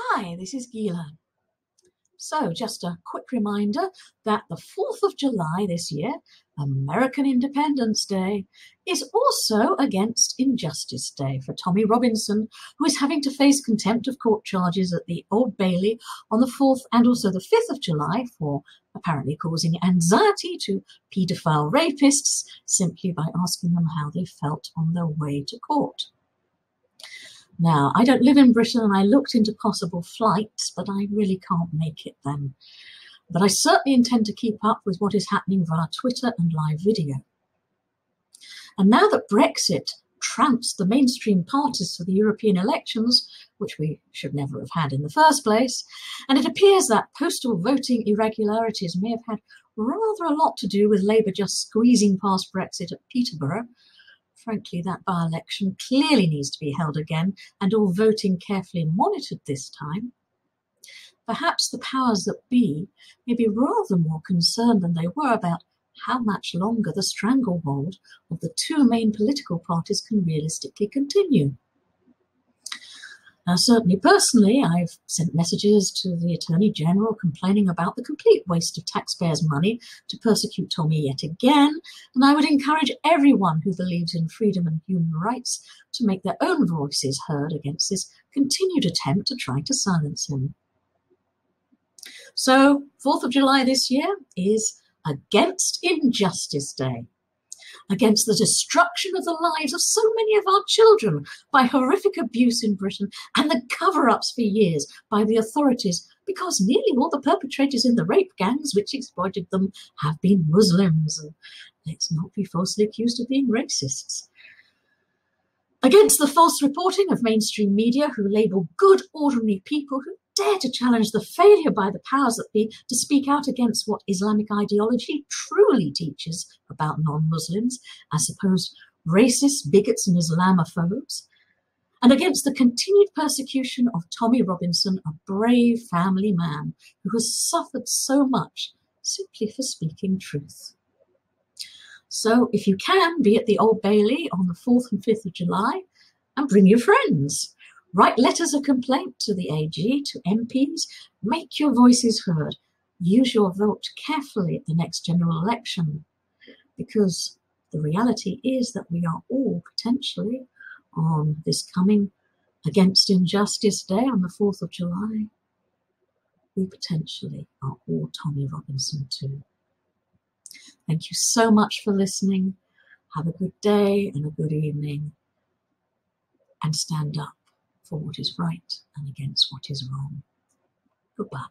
Hi, this is GILA. So just a quick reminder that the 4th of July this year, American Independence Day, is also against Injustice Day for Tommy Robinson, who is having to face contempt of court charges at the Old Bailey on the 4th and also the 5th of July for apparently causing anxiety to paedophile rapists simply by asking them how they felt on their way to court. Now, I don't live in Britain and I looked into possible flights, but I really can't make it then. But I certainly intend to keep up with what is happening via Twitter and live video. And now that Brexit trounced the mainstream parties for the European elections, which we should never have had in the first place, and it appears that postal voting irregularities may have had rather a lot to do with Labour just squeezing past Brexit at Peterborough. Frankly, that by-election clearly needs to be held again and all voting carefully monitored this time. Perhaps the powers that be may be rather more concerned than they were about how much longer the stranglehold of the two main political parties can realistically continue. Now, certainly personally, I've sent messages to the Attorney General complaining about the complete waste of taxpayers' money to persecute Tommy yet again, and I would encourage everyone who believes in freedom and human rights to make their own voices heard against this continued attempt to try to silence him. So, 4th of July this year is Against Injustice Day, against the destruction of the lives of so many of our children by horrific abuse in Britain and the cover-ups for years by the authorities because nearly all the perpetrators in the rape gangs which exploited them have been Muslims. And let's not be falsely accused of being racists. Against the false reporting of mainstream media who label good, ordinary people who dare to challenge the failure by the powers that be to speak out against what Islamic ideology truly teaches about non-Muslims as supposed racists, bigots and Islamophobes, and against the continued persecution of Tommy Robinson, a brave family man who has suffered so much simply for speaking truth. So if you can, be at the Old Bailey on the 4th and 5th of July and bring your friends. Write letters of complaint to the AG, to MPs, make your voices heard. Use your vote carefully at the next general election, because the reality is that we are all potentially on this coming Against Injustice Day on the 4th of July. We potentially are all Tommy Robinson too. Thank you so much for listening. Have a good day and a good evening, and stand up for what is right and against what is wrong. Goodbye.